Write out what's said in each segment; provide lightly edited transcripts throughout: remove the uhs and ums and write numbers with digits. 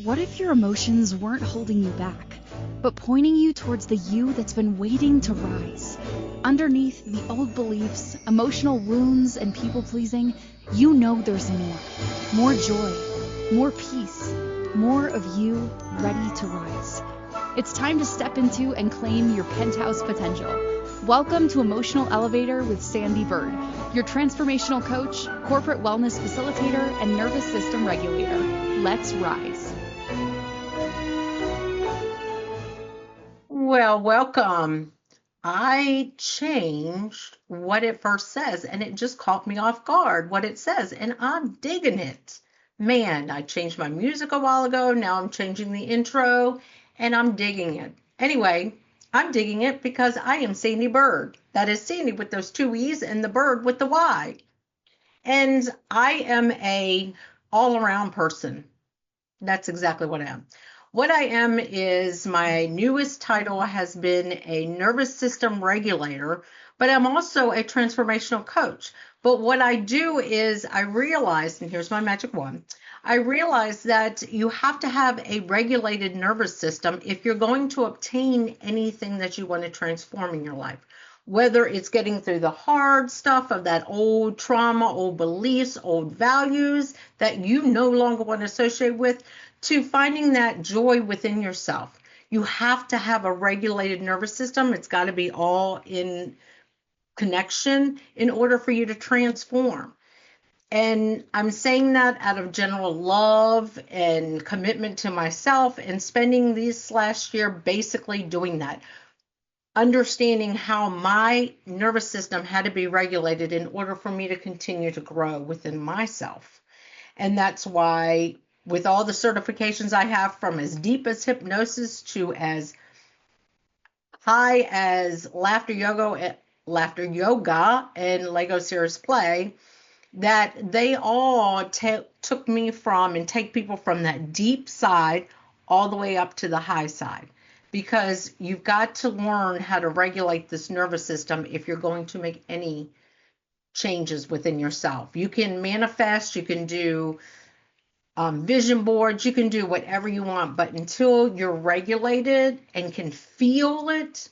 What if your emotions weren't holding you back, but pointing you towards the you that's been waiting to rise? Underneath the old beliefs, emotional wounds, and people-pleasing, you know there's more. More joy, more peace, more of you ready to rise. It's time to step into and claim your penthouse potential. Welcome to Emotional Elevator with Sandee Byrd, your transformational coach, corporate wellness facilitator, and nervous system regulator. Let's rise. Well, welcome. I changed what it first says, and it just caught me off guard what it says, and I'm digging it. Man, I changed my music a while ago. Now I'm changing the intro, and I'm digging it. Anyway, I'm digging it because I am Sandee Byrd. That is Sandee with those two E's and the Bird with the Y. And I am a all-around person. That's exactly what I am. What I am is my newest title has been a nervous system regulator, but I'm also a transformational coach. But what I do is I realized, and here's my magic wand, I realized that you have to have a regulated nervous system if you're going to obtain anything that you want to transform in your life. Whether it's getting through the hard stuff of that old trauma, old beliefs, old values that you no longer want to associate with, to finding that joy within yourself. You have to have a regulated nervous system. It's got to be all in connection in order for you to transform. And I'm saying that out of general love and commitment to myself, and spending this last year basically doing that. Understanding how my nervous system had to be regulated in order for me to continue to grow within myself. And that's why, with all the certifications I have, from as deep as hypnosis to as high as laughter yoga and Lego Serious Play, that they all took me from and take people from that deep side all the way up to the high side. Because you've got to learn how to regulate this nervous system if you're going to make any changes within yourself. You can manifest, you can do vision boards, you can do whatever you want, but until you're regulated and can feel it,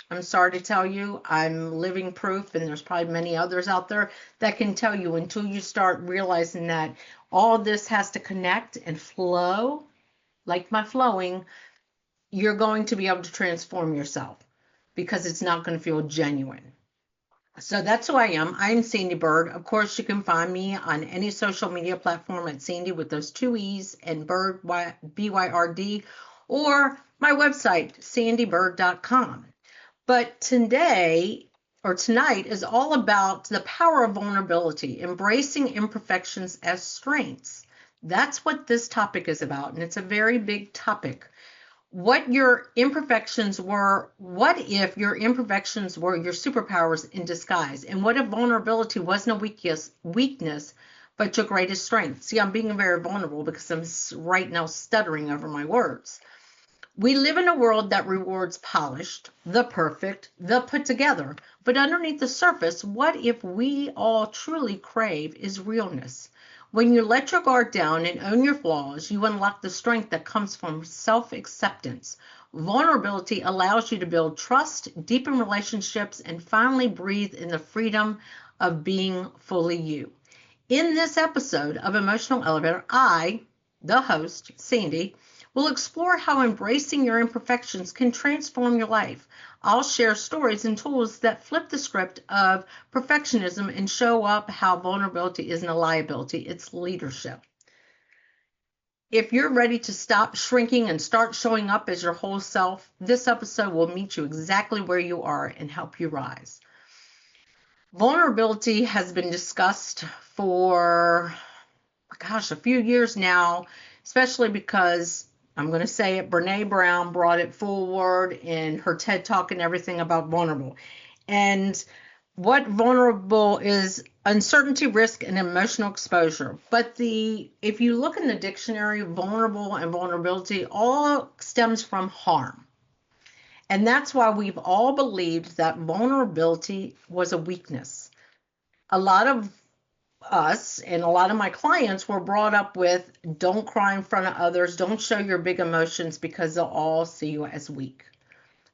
I'm sorry to tell you, I'm living proof, and there's probably many others out there that can tell you, until you start realizing that all this has to connect and flow, like my flowing, you're going to be able to transform yourself, because it's not going to feel genuine. So that's who I am. I'm Sandee Byrd. Of course, you can find me on any social media platform at Sandee with those two E's and Byrd, B-Y-R-D, or my website, sandeebyrd.com. But tonight is all about the power of vulnerability, embracing imperfections as strengths. That's what this topic is about, and it's a very big topic. What your imperfections were, what if your imperfections were your superpowers in disguise? And what if vulnerability wasn't a weakness, but your greatest strength? See, I'm being very vulnerable because I'm right now stuttering over my words. We live in a world that rewards polished, the perfect, the put together. But underneath the surface, what if we all truly crave is realness? When you let your guard down and own your flaws, you unlock the strength that comes from self-acceptance. Vulnerability allows you to build trust, deepen relationships, and finally breathe in the freedom of being fully you. In this episode of Emotional Elevator, I, the host, Sandee, will explore how embracing your imperfections can transform your life. I'll share stories and tools that flip the script of perfectionism and show up how vulnerability isn't a liability, it's leadership. If you're ready to stop shrinking and start showing up as your whole self, this episode will meet you exactly where you are and help you rise. Vulnerability has been discussed for, a few years now, especially because, I'm going to say it, Brene Brown brought it forward in her TED Talk and everything about vulnerable. And what vulnerable is: uncertainty, risk, and emotional exposure. But if you look in the dictionary, vulnerable and vulnerability all stems from harm. And that's why we've all believed that vulnerability was a weakness. A lot of us and a lot of my clients were brought up with don't cry in front of others, don't show your big emotions because they'll all see you as weak.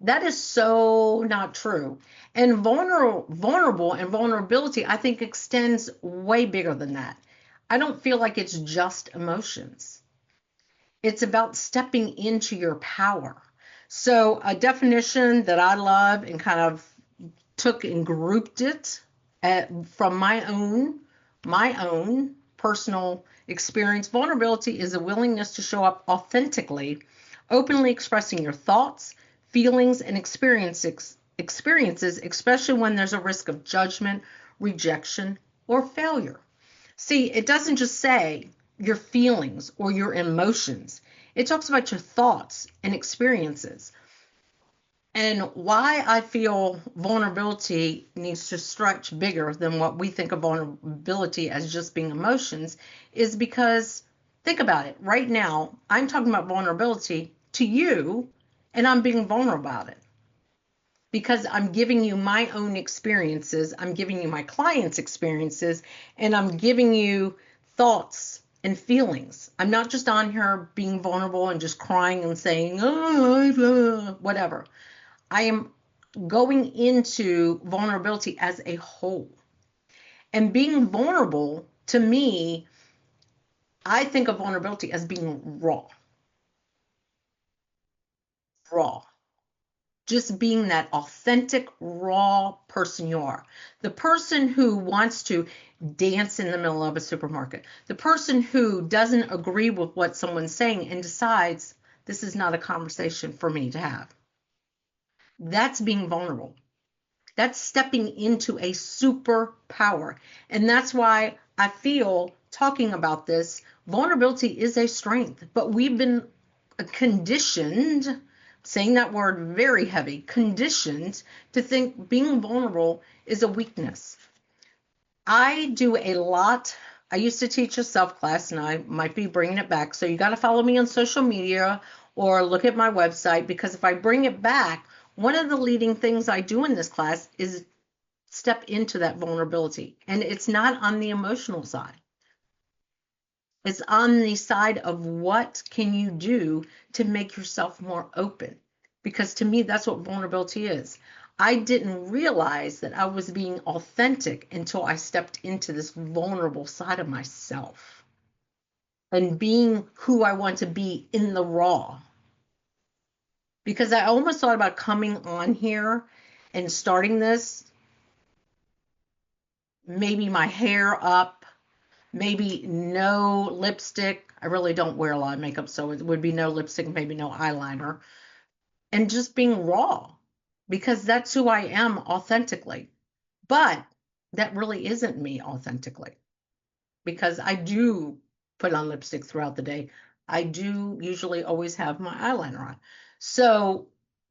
That is so not true. And vulnerable and vulnerability, I think, extends way bigger than that. I don't feel like it's just emotions. It's about stepping into your power. So, a definition that I love and kind of took and grouped it from my own personal experience. Vulnerability is a willingness to show up authentically, openly expressing your thoughts, feelings, and experiences, especially when there's a risk of judgment, rejection, or failure. See, it doesn't just say your feelings or your emotions. It talks about your thoughts and experiences. And why I feel vulnerability needs to stretch bigger than what we think of vulnerability as just being emotions is because think about it. Right now, I'm talking about vulnerability to you, and I'm being vulnerable about it because I'm giving you my own experiences, I'm giving you my clients' experiences, and I'm giving you thoughts and feelings. I'm not just on here being vulnerable and just crying and saying, oh, whatever. I am going into vulnerability as a whole. And being vulnerable, to me, I think of vulnerability as being raw. Raw. Just being that authentic, raw person you are. The person who wants to dance in the middle of a supermarket. The person who doesn't agree with what someone's saying and decides this is not a conversation for me to have. That's being vulnerable. That's stepping into a superpower. And that's why I feel talking about this, vulnerability is a strength, but we've been conditioned, saying that word very heavy, conditioned to think being vulnerable is a weakness. I do a lot. I used to teach a self class and I might be bringing it back. So you got to follow me on social media or look at my website because if I bring it back, one of the leading things I do in this class is step into that vulnerability. And it's not on the emotional side. It's on the side of what can you do to make yourself more open? Because to me, that's what vulnerability is. I didn't realize that I was being authentic until I stepped into this vulnerable side of myself and being who I want to be in the raw. Because I almost thought about coming on here and starting this, maybe my hair up, maybe no lipstick. I really don't wear a lot of makeup, so it would be no lipstick, maybe no eyeliner, and just being raw because that's who I am authentically. But that really isn't me authentically because I do put on lipstick throughout the day. I do usually always have my eyeliner on. So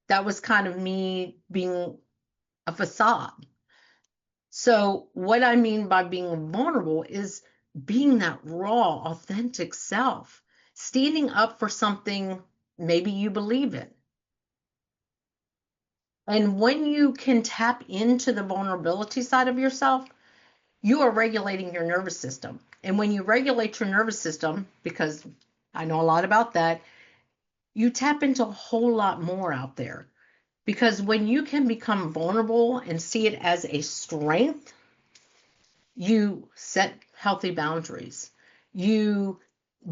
that was kind of me being a facade. So, what I mean by being vulnerable is being that raw, authentic self, standing up for something maybe you believe in. And when you can tap into the vulnerability side of yourself, you are regulating your nervous system. And when you regulate your nervous system, because I know a lot about that, you tap into a whole lot more out there. Because when you can become vulnerable and see it as a strength, you set healthy boundaries. You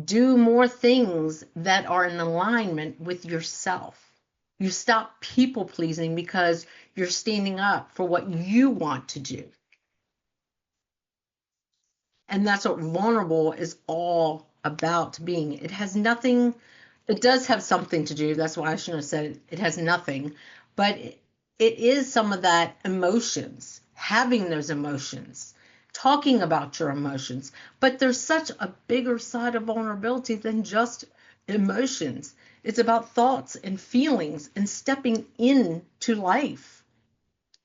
do more things that are in alignment with yourself. You stop people pleasing because you're standing up for what you want to do. And that's what vulnerable is all about being. It has nothing, it does have something to do. That's why I shouldn't have said it has nothing, but it is some of that emotions, having those emotions, talking about your emotions. But there's such a bigger side of vulnerability than just emotions. It's about thoughts and feelings and stepping into life.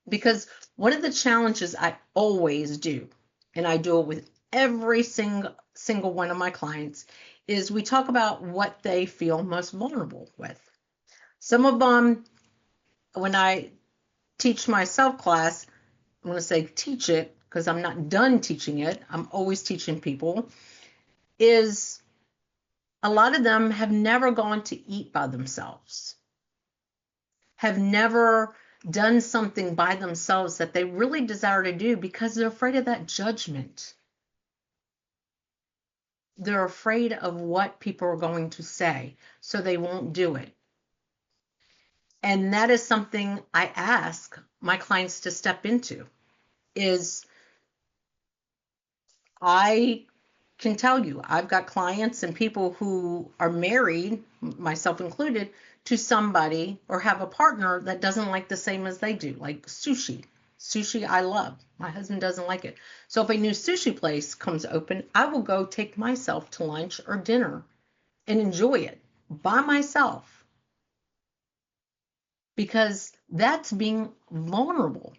Because one of the challenges I always do, and I do it with every single one of my clients, is we talk about what they feel most vulnerable with. Some of them, when I teach my self class, I'm going to say teach it, because I'm not done teaching it, I'm always teaching people, is a lot of them have never gone to eat by themselves, have never done something by themselves that they really desire to do because they're afraid of that judgment. They're afraid of what people are going to say, so they won't do it. And that is something I ask my clients to step into. Is I can tell you, I've got clients and people who are married, myself included, to somebody or have a partner that doesn't like the same as they do, like sushi. Sushi I love. My husband doesn't like it. So if a new sushi place comes open, I will go take myself to lunch or dinner and enjoy it by myself, because that's being vulnerable.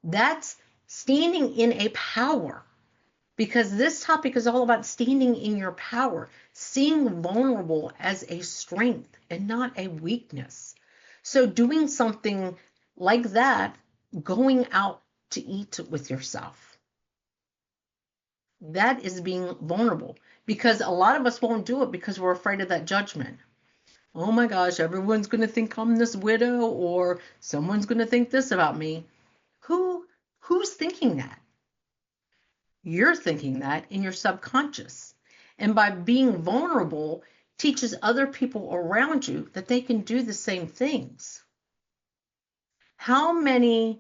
That's standing in a power, because this topic is all about standing in your power, seeing vulnerable as a strength and not a weakness. So doing something like that, going out to eat with yourself, that is being vulnerable, because a lot of us won't do it because we're afraid of that judgment. Oh my gosh, everyone's going to think I'm this widow, or someone's going to think this about me. Who's thinking that? You're thinking that in your subconscious. And by being vulnerable, teaches other people around you that they can do the same things. How many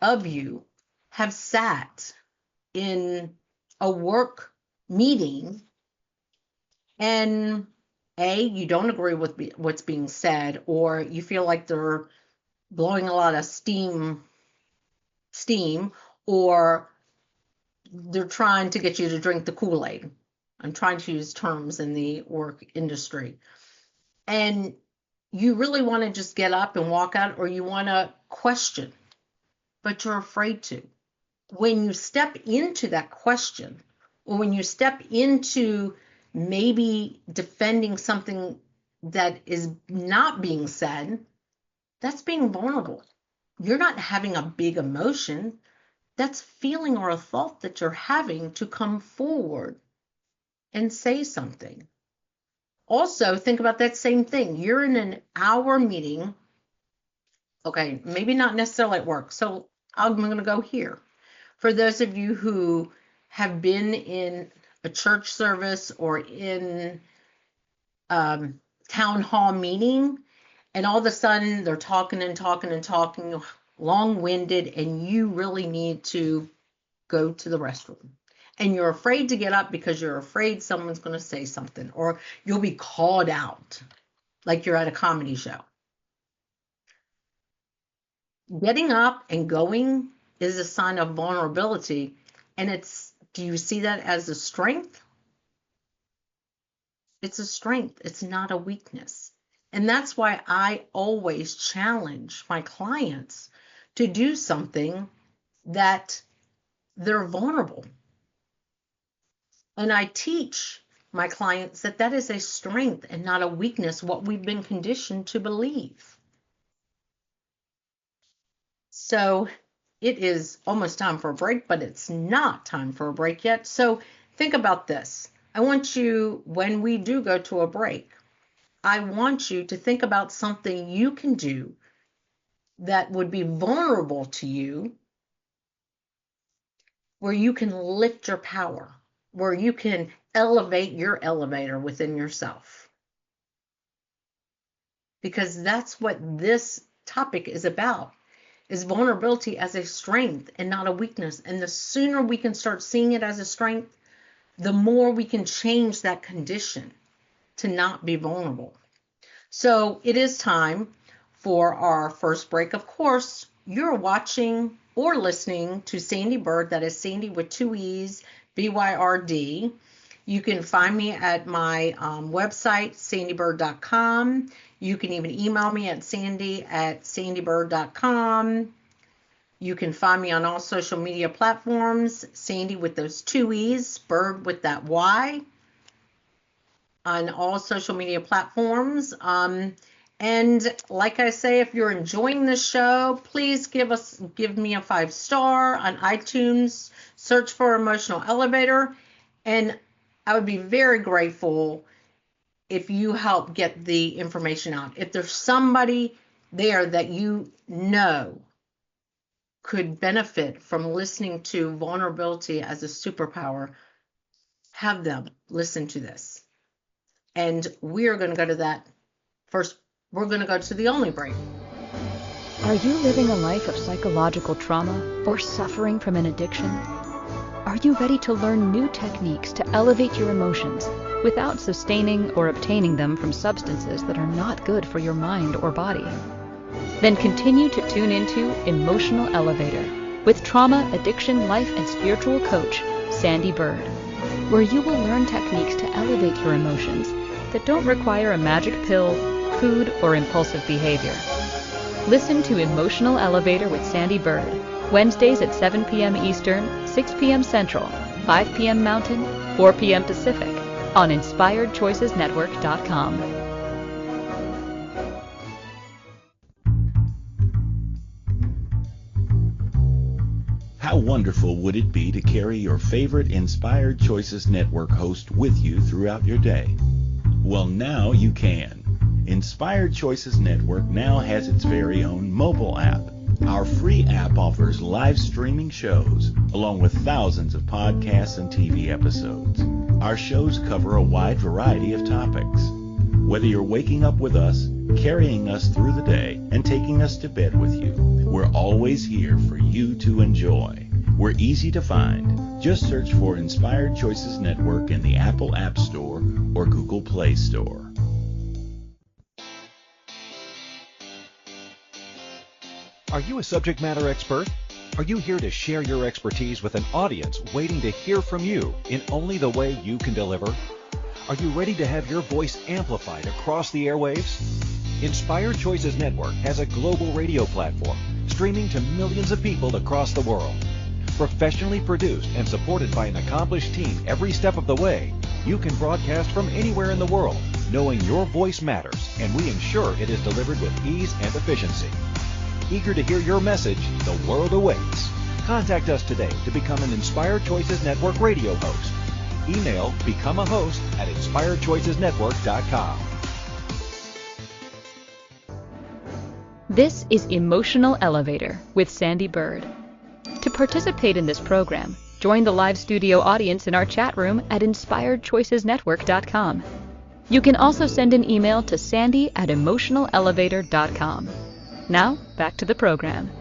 of you have sat in a work meeting and you don't agree with what's being said, or you feel like they're blowing a lot of steam, or they're trying to get you to drink the Kool-Aid. I'm trying to use terms in the work industry. And you really want to just get up and walk out, or you want to question, but you're afraid to. When you step into that question, or when you step into maybe defending something that is not being said, that's being vulnerable. You're not having a big emotion. That's feeling or a thought that you're having to come forward and say something. Also, think about that same thing. You're in an hour meeting. Okay, maybe not necessarily at work. So I'm going to go here. For those of you who have been in a church service or in town hall meeting, and all of a sudden they're talking and talking and talking, long-winded, and you really need to go to the restroom. And you're afraid to get up because you're afraid someone's going to say something, or you'll be called out like you're at a comedy show. Getting up and going is a sign of vulnerability. And do you see that as a strength? It's a strength. It's not a weakness. And that's why I always challenge my clients to do something that they're vulnerable. And I teach my clients that that is a strength and not a weakness, what we've been conditioned to believe. So it is almost time for a break, but it's not time for a break yet. So think about this. I want you, when we do go to a break, I want you to think about something you can do that would be vulnerable to you, where you can lift your power, where you can elevate your elevator within yourself. Because that's what this topic is about, is vulnerability as a strength and not a weakness. And the sooner we can start seeing it as a strength, the more we can change that condition to not be vulnerable. So it is time for our first break. Of course, you're watching or listening to Sandee Byrd. That is Sandee with 2 E's, BYRD. You can find me at my website, sandeebyrd.com. You can even email me at sandy@sandeebyrd.com. You can find me on all social media platforms, Sandee with those 2 E's, Byrd with that Y, on all social media platforms. And like I say, if you're enjoying the show, please give me a 5-star on iTunes, search for Emotional Elevator, and I would be very grateful if you help get the information out. If there's somebody there that you know could benefit from listening to vulnerability as a superpower, have them listen to this. And we're going to go to that first. We're going to go to the only break. Are you living a life of psychological trauma or suffering from an addiction? Are you ready to learn new techniques to elevate your emotions without sustaining or obtaining them from substances that are not good for your mind or body? Then continue to tune into Emotional Elevator with trauma, addiction, life, and spiritual coach, Sandee Byrd, where you will learn techniques to elevate your emotions that don't require a magic pill, food, or impulsive behavior. Listen to Emotional Elevator with Sandee Byrd, Wednesdays at 7 p.m. Eastern, 6 p.m. Central, 5 p.m. Mountain, 4 p.m. Pacific, on InspiredChoicesNetwork.com. How wonderful would it be to carry your favorite Inspired Choices Network host with you throughout your day? Well, now you can. Inspired Choices Network now has its very own mobile app. Our free app offers live streaming shows, along with thousands of podcasts and TV episodes. Our shows cover a wide variety of topics. Whether you're waking up with us, carrying us through the day, and taking us to bed with you, we're always here for you to enjoy. We're easy to find. Just search for Inspired Choices Network in the Apple App Store or Google Play Store. Are you a subject matter expert? Are you here to share your expertise with an audience waiting to hear from you in only the way you can deliver? Are you ready to have your voice amplified across the airwaves? Inspired Choices Network has a global radio platform streaming to millions of people across the world. Professionally produced and supported by an accomplished team every step of the way, you can broadcast from anywhere in the world, knowing your voice matters, and we ensure it is delivered with ease and efficiency. Eager to hear your message, the world awaits. Contact us today to become an Inspired Choices Network radio host. Email becomeahost@inspiredchoicesnetwork.com. This is Emotional Elevator with Sandee Byrd. To participate in this program, join the live studio audience in our chat room at inspiredchoicesnetwork.com. You can also send an email to sandy@emotionalelevator.com. Now, back to the program.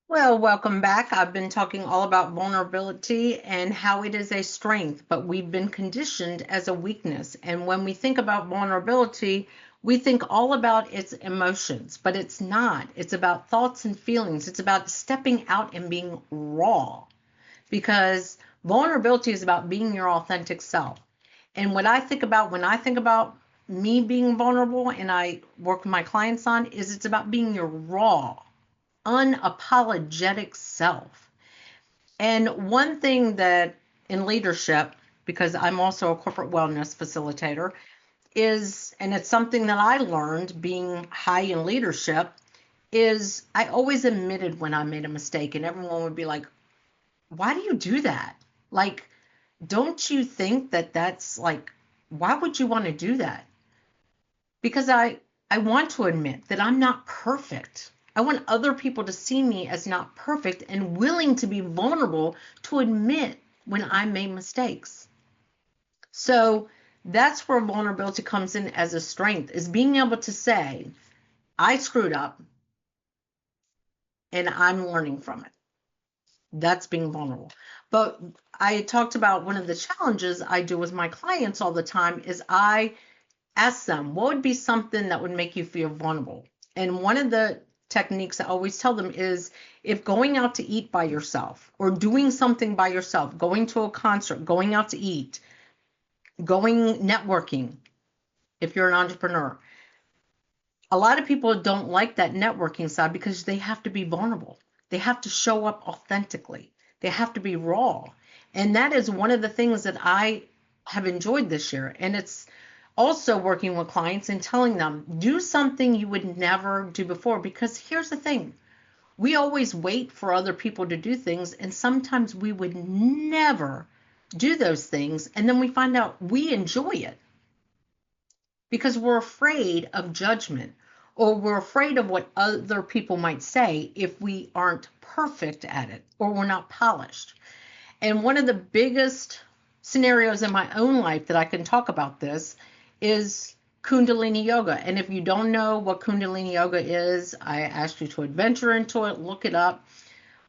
Well, welcome back. I've been talking all about vulnerability and how it is a strength, but we've been conditioned as a weakness. And when we think about vulnerability, we think all about its emotions, but it's not. It's about thoughts and feelings. It's about stepping out and being raw, because vulnerability is about being your authentic self. And what I think about when I think about me being vulnerable and I work with my clients on is it's about being your raw, unapologetic self. And one thing that in leadership, because I'm also a corporate wellness facilitator, is, and it's something that I learned being high in leadership, is I always admitted when I made a mistake, and everyone would be like, why do you do that? Like, don't you think that that's like, why would you want to do that? Because I want to admit that I'm not perfect. I want other people to see me as not perfect and willing to be vulnerable to admit when I made mistakes. So that's where vulnerability comes in as a strength, is being able to say, I screwed up and I'm learning from it. That's being vulnerable. But I talked about one of the challenges I do with my clients all the time is I ask them, what would be something that would make you feel vulnerable? And one of the techniques I always tell them is, if going out to eat by yourself or doing something by yourself, going to a concert, going out to eat, going networking, if you're an entrepreneur, a lot of people don't like that networking side because they have to be vulnerable. They have to show up authentically. They have to be raw. And that is one of the things that I have enjoyed this year. And it's Also working with clients and telling them, do something you would never do before. Because here's the thing, we always wait for other people to do things, and sometimes we would never do those things, and then we find out we enjoy it because we're afraid of judgment, or we're afraid of what other people might say if we aren't perfect at it or we're not polished. And one of the biggest scenarios in my own life that I can talk about this is Kundalini Yoga. And if you don't know what Kundalini Yoga is, I ask you to adventure into it, look it up.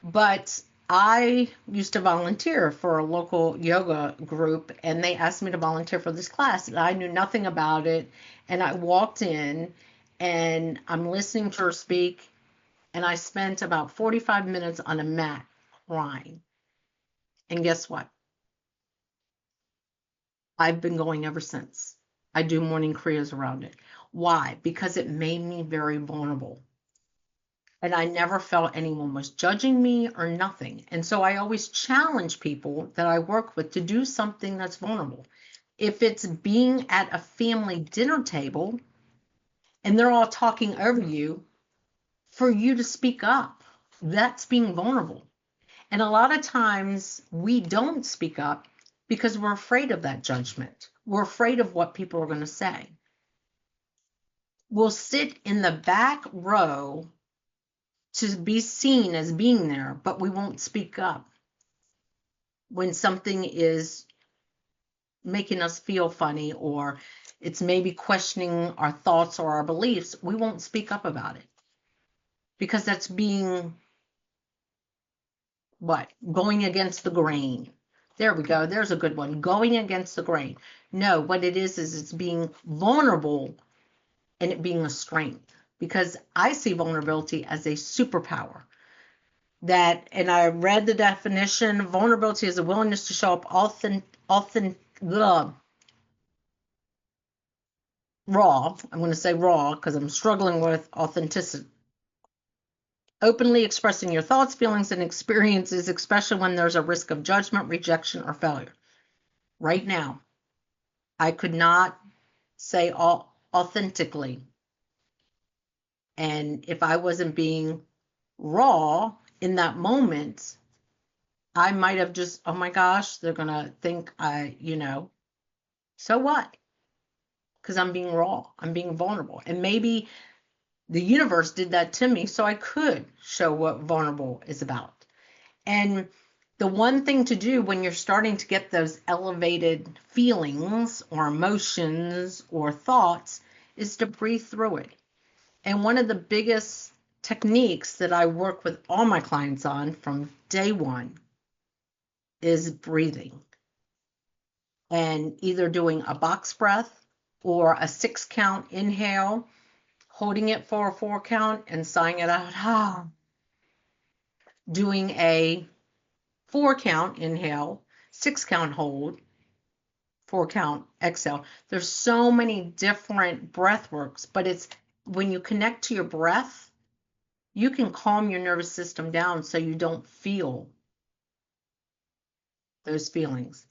But I used to volunteer for a local yoga group, and they asked me to volunteer for this class, and I knew nothing about it. And I walked in, and I'm listening to her speak, and I spent about 45 minutes on a mat crying. And guess what? I've been going ever since. I do morning kriyas around it. Why? Because it made me very vulnerable. And I never felt anyone was judging me or nothing. And so I always challenge people that I work with to do something that's vulnerable. If it's being at a family dinner table and they're all talking over you, for you to speak up, that's being vulnerable. And a lot of times we don't speak up because we're afraid of that judgment. We're afraid of what people are going to say. We'll sit in the back row to be seen as being there, but we won't speak up when something is making us feel funny, or it's maybe questioning our thoughts or our beliefs. We won't speak up about it because that's being what? Going against the grain. There we go. There's a good one. Going against the grain. No, what it is it's being vulnerable and it being a strength, because I see vulnerability as a superpower. That, and I read the definition, vulnerability is a willingness to show up raw. I'm going to say raw because I'm struggling with authenticity. Openly expressing your thoughts, feelings, and experiences, especially when there's a risk of judgment, rejection, or failure. Right now, I could not say authentically. And if I wasn't being raw in that moment, I might have just, oh my gosh, they're going to think so what? Because I'm being raw, I'm being vulnerable. And maybe the universe did that to me so I could show what vulnerable is about. And the one thing to do when you're starting to get those elevated feelings or emotions or thoughts is to breathe through it. And one of the biggest techniques that I work with all my clients on from day one is breathing. And either doing a box breath or a 6-count inhale, holding it for a 4 count and sighing it out. Doing a 4 count inhale, 6 count hold, 4 count exhale. There's so many different breath works, but it's when you connect to your breath, you can calm your nervous system down so you don't feel those feelings.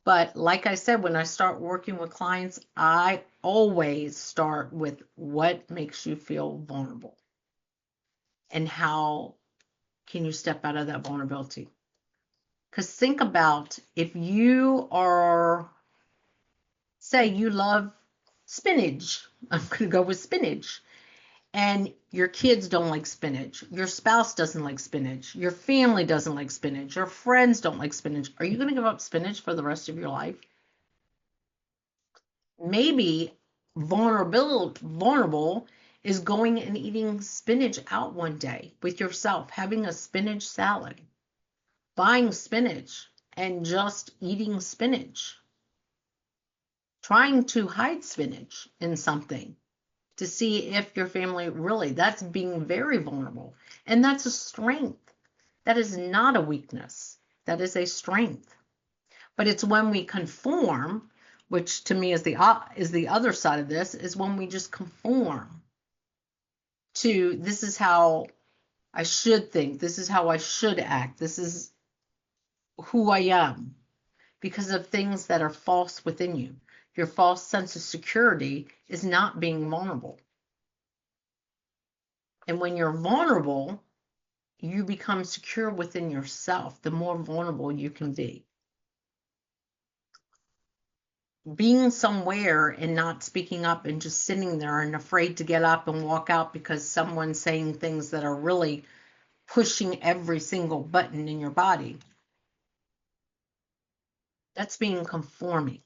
But like I said, when I start working with clients, I always start with what makes you feel vulnerable and how can you step out of that vulnerability. Because think about if you are, say you love spinach. I'm going to go with spinach. And your kids don't like spinach. Your spouse doesn't like spinach. Your family doesn't like spinach. Your friends don't like spinach. Are you going to give up spinach for the rest of your life? Maybe vulnerable is going and eating spinach out one day with yourself, having a spinach salad, buying spinach and just eating spinach, trying to hide spinach in something to see if your family really, that's being very vulnerable. And that's a strength. That is not a weakness. That is a strength. But it's when we conform, which to me is the other side of this, is when we just conform to this is how I should think, this is how I should act, this is who I am, because of things that are false within you. your false sense of security is not being vulnerable. And when you're vulnerable, you become secure within yourself, the more vulnerable you can be. Being somewhere and not speaking up and just sitting there and afraid to get up and walk out because someone's saying things that are really pushing every single button in your body, that's being conforming.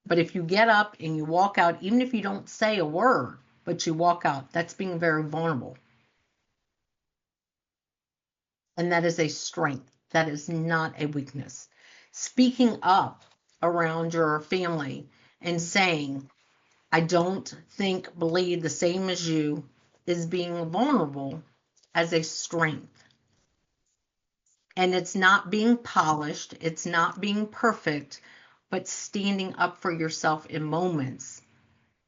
But if you get up and you walk out, even if you don't say a word, but you walk out, that's being very vulnerable. And that is a strength. That is not a weakness. Speaking up around your family and saying, I don't think, believe the same as you, is being vulnerable as a strength. And it's not being polished, it's not being perfect, but standing up for yourself in moments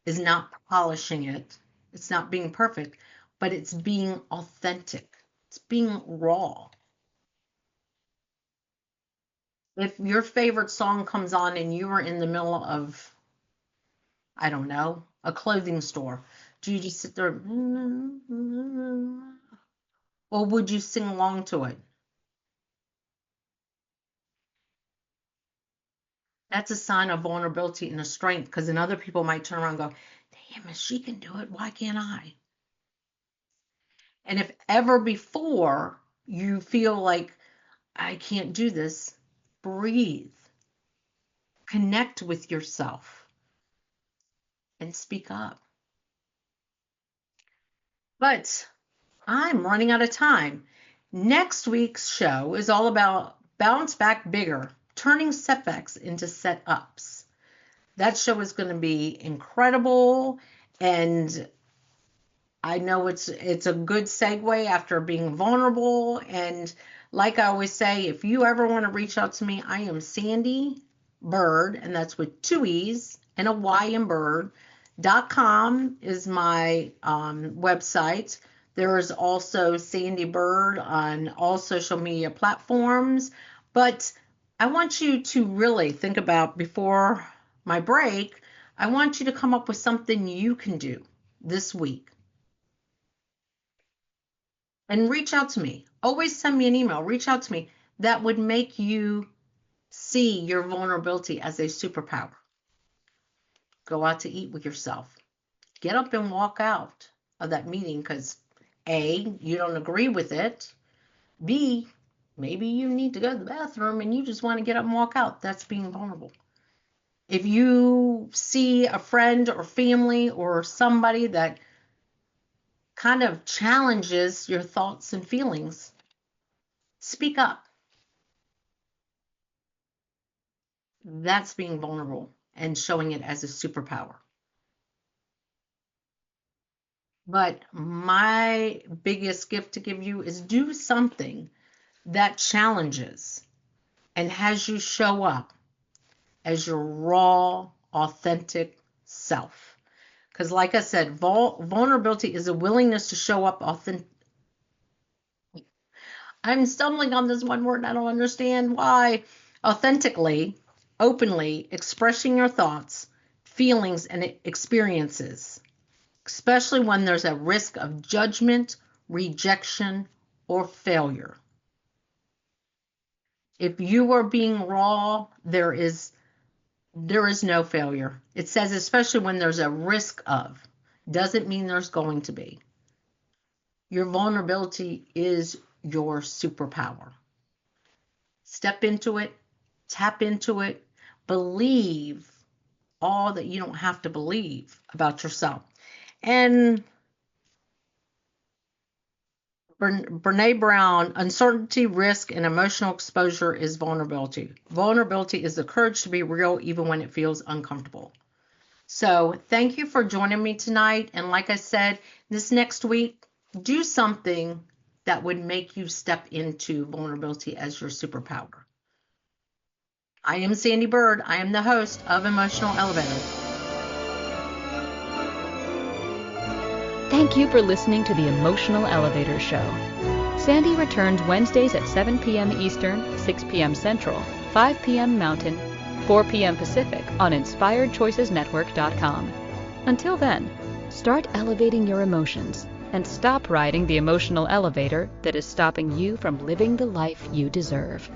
is not polishing it. It's not being perfect, but it's being authentic. It's being raw. If your favorite song comes on and you are in the middle of, I don't know, a clothing store, do you just sit there, or would you sing along to it? That's a sign of vulnerability and a strength, because then other people might turn around and go, damn, if she can do it, why can't I? And if ever before you feel like, I can't do this, breathe, connect with yourself, and speak up. But I'm running out of time. Next week's show is all about bounce back bigger, turning setbacks into setups. That show is going to be incredible, and I know it's a good segue after being vulnerable. And like I always say, if you ever want to reach out to me, I am Sandee Byrd, and that's with 2 E's and a Y in Bird.com is my website. There is also Sandee Byrd on all social media platforms. But I want you to really think about, before my break, I want you to come up with something you can do this week. And reach out to me. Always send me an email. Reach out to me. That would make you see your vulnerability as a superpower. Go out to eat with yourself. Get up and walk out of that meeting because A, you don't agree with it. B, maybe you need to go to the bathroom and you just want to get up and walk out. That's being vulnerable. If you see a friend or family or somebody that kind of challenges your thoughts and feelings, speak up. That's being vulnerable and showing it as a superpower. But my biggest gift to give you is do something that challenges and has you show up as your raw, authentic self. Because like I said, vulnerability is a willingness to show up authentic. I'm stumbling on this one word. I don't understand why. Authentically, openly expressing your thoughts, feelings, and experiences, especially when there's a risk of judgment, rejection, or failure. If you are being raw, there is no failure. It says especially when there's a risk of. Doesn't mean there's going to be. Your vulnerability is your superpower. Step into it, tap into it, believe all that you don't have to believe about yourself. And Brene Brown, uncertainty, risk, and emotional exposure is vulnerability. Vulnerability is the courage to be real even when it feels uncomfortable. So thank you for joining me tonight. And like I said, this next week, do something that would make you step into vulnerability as your superpower. I am Sandee Byrd. I am the host of Emotional Elevator. Thank you for listening to the Emotional Elevator Show. Sandee returns Wednesdays at 7 p.m. Eastern, 6 p.m. Central, 5 p.m. Mountain, 4 p.m. Pacific on InspiredChoicesNetwork.com. Until then, start elevating your emotions and stop riding the emotional elevator that is stopping you from living the life you deserve.